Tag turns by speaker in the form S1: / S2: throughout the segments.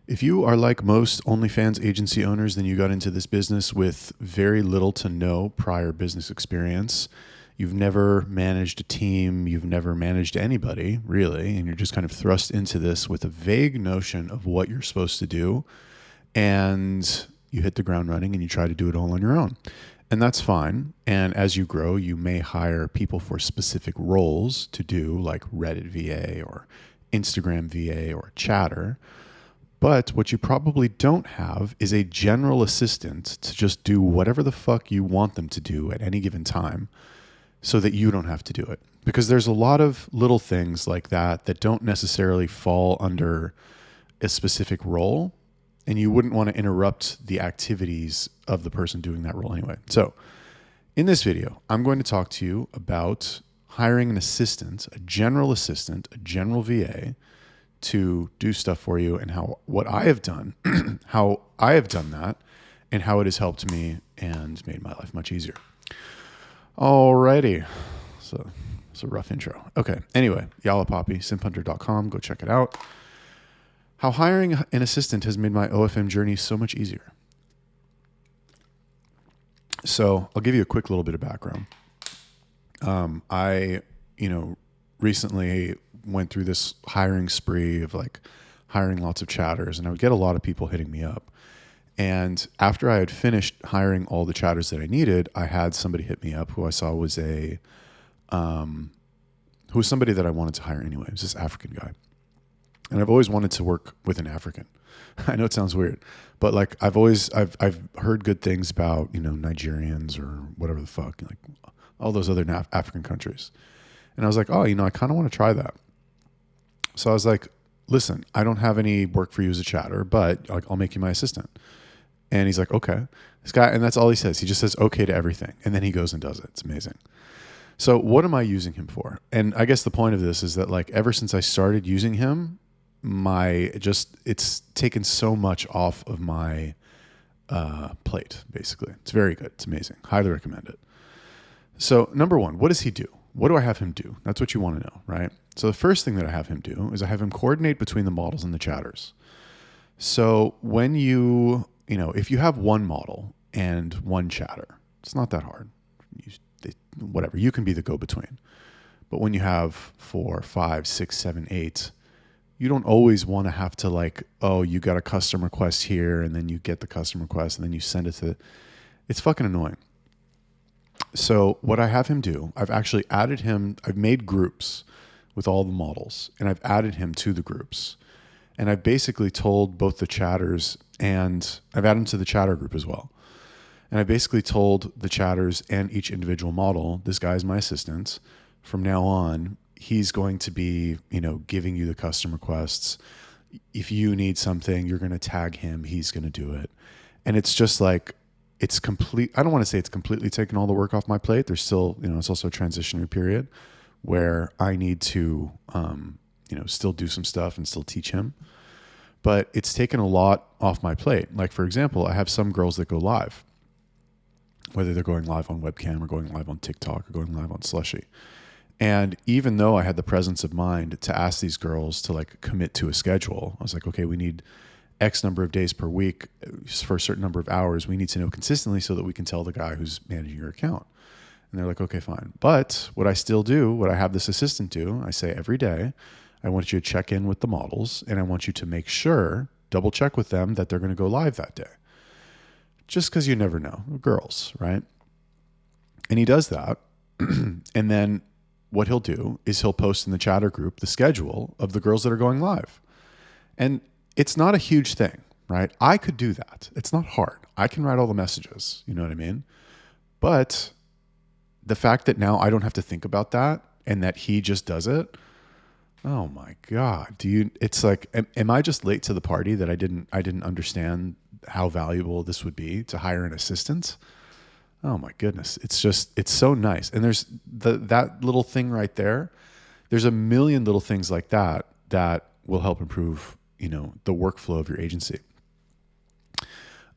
S1: If you are like most OnlyFans agency owners, then you got into this business with very little to no prior business experience. You've never managed a team, you've never managed anybody, really, and you're just kind of thrust into this with a vague notion of what you're supposed to do, and you hit the ground running and you try to do it all on your own. And that's fine. And as you grow, you may hire people for specific roles to do, like Reddit VA or Instagram VA or Chatter. But what you probably don't have is a general assistant to just do whatever the fuck you want them to do at any given time so that you don't have to do it. Because there's a lot of little things like that that don't necessarily fall under a specific role, and you wouldn't want to interrupt the activities of the person doing that role anyway. So in this video, I'm going to talk to you about hiring an assistant, a general VA, to do stuff for you, and what I have done, how I have done that, and how it has helped me and made my life much easier. Alrighty. So it's a rough intro. Okay. Anyway, Yalapapi, simphunter.com. Go check it out. How hiring an assistant has made my OFM journey so much easier. So I'll give you a quick little bit of background. I recently went through this hiring spree of like hiring lots of chatters, and I would get a lot of people hitting me up. And after I had finished hiring all the chatters that I needed, I had somebody hit me up who I saw was somebody that I wanted to hire anyway. It was this African guy. And I've always wanted to work with an African. I know it sounds weird, but like I've heard good things about, Nigerians or whatever the fuck, like all those other African countries. And I was like, oh, I kind of want to try that. So I was like, listen, I don't have any work for you as a chatter, but I'll make you my assistant. And he's like, okay. This guy, and that's all he says. He just says okay to everything. And then he goes and does it. It's amazing. So what am I using him for? And I guess the point of this is that like ever since I started using him, it's taken so much off of my plate, basically. It's very good. It's amazing. Highly recommend it. So number one, what does he do? What do I have him do? That's what you want to know, right? So the first thing that I have him do is I have him coordinate between the models and the chatters. So when if you have one model and one chatter, it's not that hard. Whatever, you can be the go-between. But when you have 4, 5, 6, 7, 8, you don't always want to have to like, oh, you got a custom request here, and then you get the custom request, and then you send it to. It's fucking annoying. So what I have him do, I've made groups with all the models, and I've added him to the groups. And I've basically told both the chatters, and I've added him to the chatter group as well. And I basically told the chatters and each individual model, this guy's my assistant. From now on, he's going to be, giving you the custom requests. If you need something, you're going to tag him. He's going to do it. And it's just like, it's complete. I don't want to say it's completely taken all the work off my plate. There's still, it's also a transitionary period where I need to, still do some stuff and still teach him. But it's taken a lot off my plate. Like, for example, I have some girls that go live, whether they're going live on webcam or going live on TikTok or going live on Slushy. And even though I had the presence of mind to ask these girls to like commit to a schedule, I was like, okay, we need X number of days per week for a certain number of hours. We need to know consistently so that we can tell the guy who's managing your account. And they're like, okay, fine. But what I still do, what I have this assistant do, I say every day, I want you to check in with the models, and I want you to make sure, double check with them that they're going to go live that day. Just because you never know. Girls, right? And he does that. And then what he'll do is he'll post in the chatter group the schedule of the girls that are going live. And it's not a huge thing, right? I could do that. It's not hard. I can write all the messages. You know what I mean? But the fact that now I don't have to think about that and that he just does it, oh my God. It's like, am I just late to the party that I didn't understand how valuable this would be to hire an assistant? Oh my goodness. It's so nice. And there's that little thing right there. There's a million little things like that will help improve, the workflow of your agency.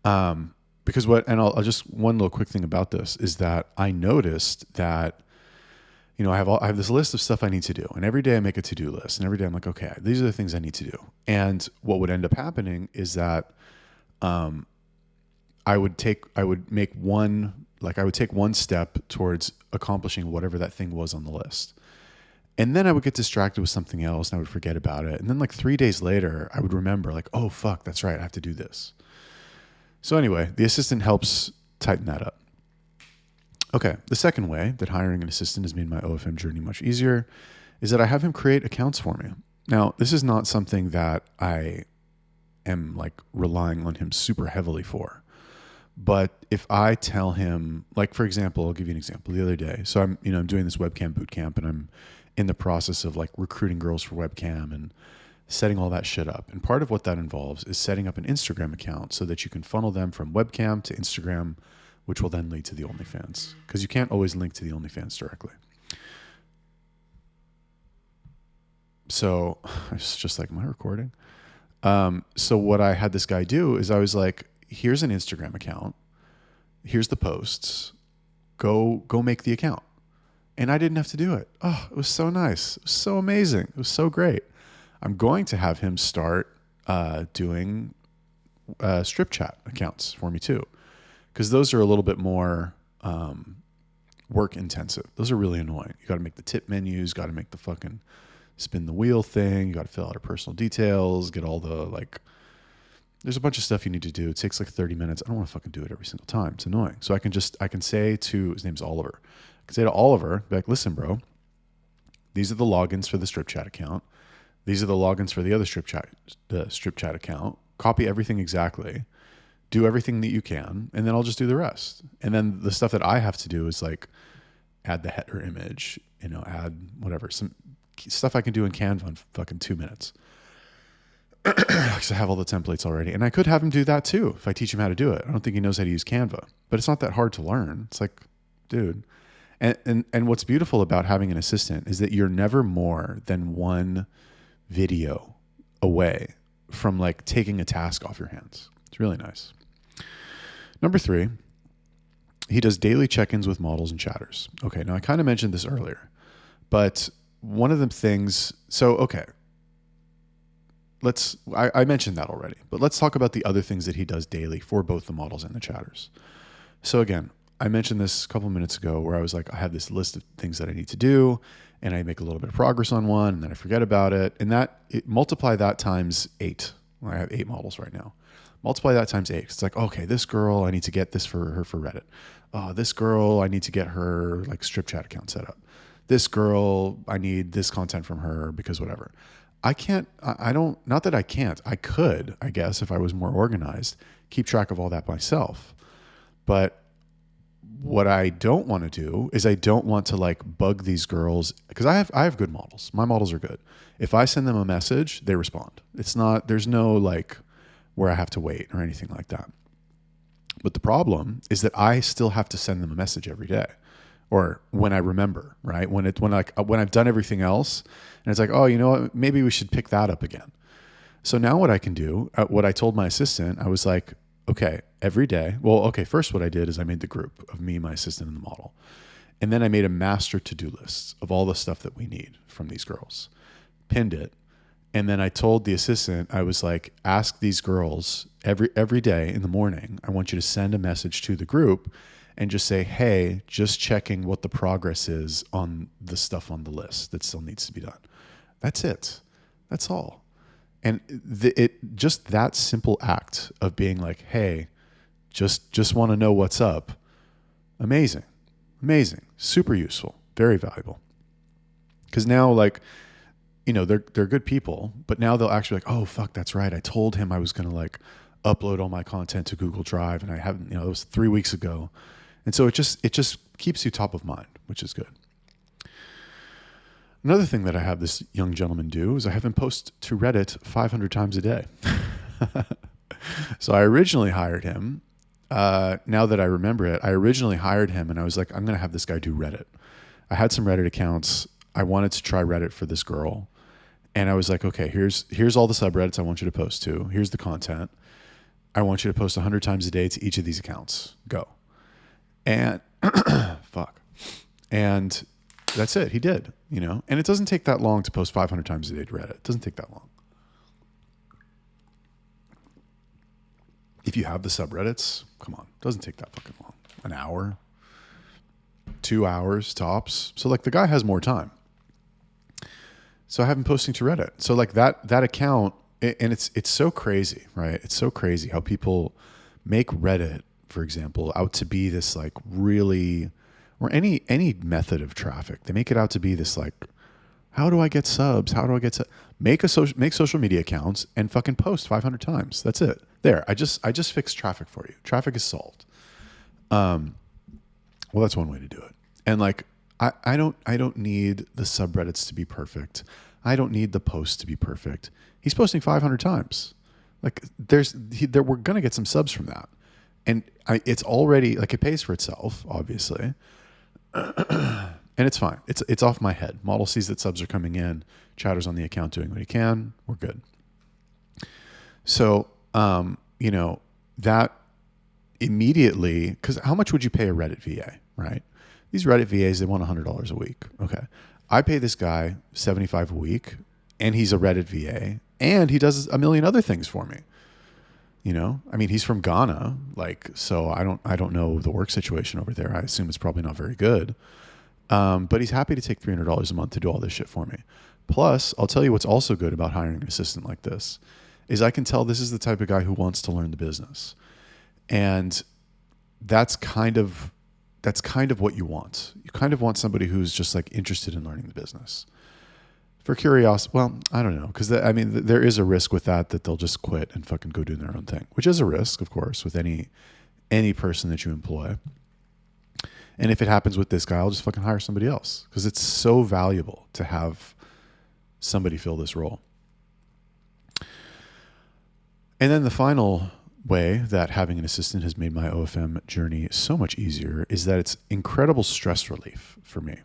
S1: Because one little quick thing about this is that I noticed that I have this list of stuff I need to do, and every day I make a to-do list, and every day I'm like, okay, these are the things I need to do. And what would end up happening is that I would take one step towards accomplishing whatever that thing was on the list. And then I would get distracted with something else and I would forget about it. And then like 3 days later, I would remember like, oh fuck, that's right, I have to do this. So anyway, the assistant helps tighten that up. Okay, the second way that hiring an assistant has made my OFM journey much easier is that I have him create accounts for me. Now, this is not something that I am like relying on him super heavily for. But if I tell him, like, for example, I'll give you an example the other day. So I'm doing this webcam boot camp and I'm in the process of like recruiting girls for webcam and setting all that shit up. And part of what that involves is setting up an Instagram account so that you can funnel them from webcam to Instagram, which will then lead to the OnlyFans, because you can't always link to the OnlyFans directly. So it's just like, am I recording? So what I had this guy do is I was like, here's an Instagram account. Here's the posts. Go make the account. And I didn't have to do it. Oh, it was so nice. It was so amazing. It was so great. I'm going to have him start doing strip chat accounts for me too, because those are a little bit more work intensive. Those are really annoying. You got to make the tip menus, got to make the fucking spin the wheel thing. You got to fill out our personal details, get all the like, there's a bunch of stuff you need to do. It takes like 30 minutes. I don't want to fucking do it every single time. It's annoying. So I can say to, his name's Oliver. I can say to Oliver, be like, listen, bro, these are the logins for the strip chat account. These are the logins for the other strip chat account. Copy everything exactly. Do everything that you can, and then I'll just do the rest. And then the stuff that I have to do is like add the header image, add whatever, some stuff I can do in Canva in fucking 2 minutes. Because I have all the templates already. And I could have him do that too if I teach him how to do it. I don't think he knows how to use Canva, but it's not that hard to learn. It's like, dude. And what's beautiful about having an assistant is that you're never more than one video away from like taking a task off your hands. It's really nice. Number 3, he does daily check-ins with models and chatters. Okay, now I kind of mentioned this earlier, but one of the things, so okay, I mentioned that already, but let's talk about the other things that he does daily for both the models and the chatters. So again, I mentioned this a couple of minutes ago where I was like, I have this list of things that I need to do and I make a little bit of progress on one and then I forget about it. And multiply that times 8. I have 8 models right now. Multiply that times 8. It's like, okay, this girl, I need to get this for her for Reddit. This girl, I need to get her like strip chat account set up. This girl, I need this content from her because whatever. I can't, not that I can't, I could, I guess, if I was more organized, keep track of all that myself. But what I don't want to do is I don't want to like bug these girls, because I have good models. My models are good. If I send them a message, they respond. There's no like where I have to wait or anything like that. But the problem is that I still have to send them a message every day, or when I remember, right? When I've done everything else and it's like, oh, you know what? Maybe we should pick that up again. So now what I can do, what I told my assistant, I was like, okay, every day. Well, okay, first what I did is I made the group of me, my assistant, and the model. And then I made a master to-do list of all the stuff that we need from these girls, pinned it. And then I told the assistant, I was like, ask these girls every day in the morning, I want you to send a message to the group and just say, hey, just checking what the progress is on the stuff on the list that still needs to be done. That's it. That's all. And just that simple act of being like, hey, just want to know what's up. Amazing, super useful, very valuable. Because now, like, they're good people, but now they'll actually like, oh fuck, that's right. I told him I was gonna like upload all my content to Google Drive, and I haven't. It was 3 weeks ago, and so it just keeps you top of mind, which is good. Another thing that I have this young gentleman do is I have him post to Reddit 500 times a day. So I originally hired him. Now that I remember it, I originally hired him and I was like, I'm going to have this guy do Reddit. I had some Reddit accounts. I wanted to try Reddit for this girl. And I was like, okay, here's all the subreddits I want you to post to. Here's the content. I want you to post 100 times a day to each of these accounts. Go. And fuck. And that's it. He did, you know, and it doesn't take that long to post 500 times a day to Reddit. It doesn't take that long. If you have the subreddits, come on, it doesn't take that fucking long. An hour, 2 hours tops. So like the guy has more time. So I have him posting to Reddit. So like that account, and it's so crazy, right? It's so crazy how people make Reddit, for example, out to be this like really, or any method of traffic. They make it out to be this like, how do I get subs? How do I get make social media accounts and fucking post 500 times. That's it. There. I just fixed traffic for you. Traffic is solved. Well, that's one way to do it. And like, I don't need the subreddits to be perfect. I don't need the posts to be perfect. He's posting 500 times. Like we're going to get some subs from that. And it's already like, it pays for itself, obviously. And it's fine. It's off my head. Model sees that subs are coming in. Chatter's on the account doing what he can. We're good. So, you know, that immediately, because how much would you pay a Reddit VA, right? These Reddit VAs, they want $100 a week. Okay. I pay this guy $75 a week, and he's a Reddit VA, and he does a million other things for me. You know, I mean, he's from Ghana, like, so I don't know the work situation over there. I assume it's probably not very good. But he's happy to take $300 a month to do all this shit for me. Plus, I'll tell you what's also good about hiring an assistant like this is I can tell this is the type of guy who wants to learn the business. And that's kind of what you want. You kind of want somebody who's just like interested in learning the business. For curiosity, well, I don't know, because I mean, there is a risk with that they'll just quit and fucking go do their own thing, which is a risk, of course, with any person that you employ. And if it happens with this guy, I'll just fucking hire somebody else because it's so valuable to have somebody fill this role. And then the final way that having an assistant has made my OFM journey so much easier is that it's incredible stress relief for me,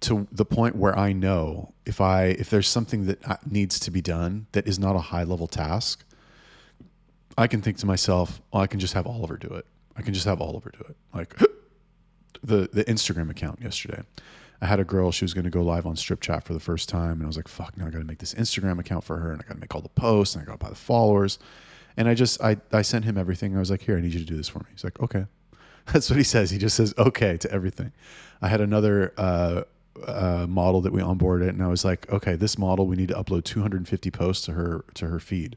S1: to the point where I know if there's something that needs to be done that is not a high level task, I can think to myself, oh, I can just have Oliver do it. Like the Instagram account yesterday. I had a girl, she was going to go live on Strip Chat for the first time. And I was like, fuck, now I got to make this Instagram account for her. And I got to make all the posts and I got to buy the followers. And I sent him everything. I was like, here, I need you to do this for me. He's like, okay. That's what he says. He just says, okay to everything. I had another model that we onboarded. And I was like, okay, this model, we need to upload 250 posts to her feed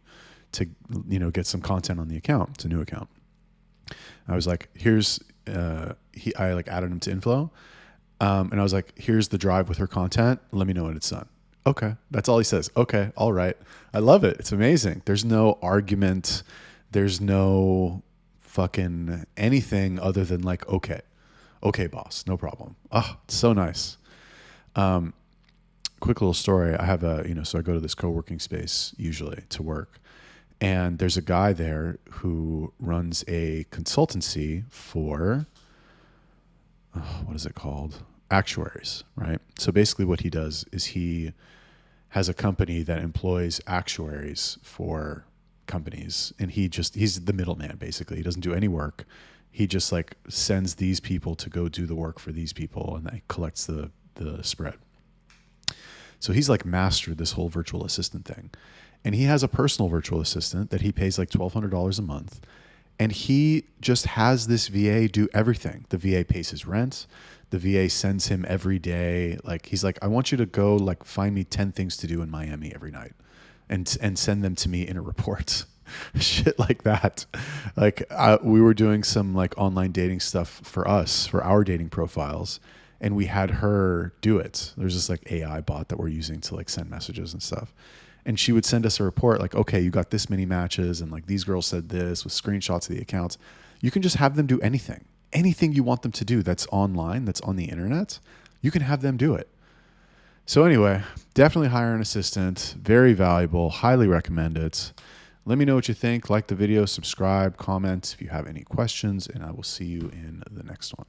S1: to, you know, get some content on the account. It's a new account. I was like, I like added him to Inflow. And I was like, here's the drive with her content. Let me know when it's done. Okay. That's all he says. Okay. All right. I love it. It's amazing. There's no argument. There's no fucking anything other than like, okay, boss, no problem. Oh, it's so nice. Quick little story. I have so I go to this co-working space usually to work. And there's a guy there who runs a consultancy for, what is it called? Actuaries, right? So basically what he does is he has a company that employs actuaries for companies. And he's the middleman, basically. He doesn't do any work. He just like sends these people to go do the work for these people and he collects the spread. So he's like mastered this whole virtual assistant thing. And he has a personal virtual assistant that he pays like $1,200 a month. And he just has this VA do everything. The VA pays his rent. The VA sends him every day. Like, he's like, I want you to go like find me 10 things to do in Miami every night and send them to me in a report. Shit like that. Like we were doing some like online dating stuff for our dating profiles. And we had her do it. There's this like AI bot that we're using to like send messages and stuff. And she would send us a report like, okay, you got this many matches. And like these girls said this with screenshots of the accounts. You can just have them do anything you want them to do that's online, that's on the internet. You can have them do it. So anyway, definitely hire an assistant. Very valuable. Highly recommend it. Let me know what you think. Like the video, subscribe, comment if you have any questions, and I will see you in the next one.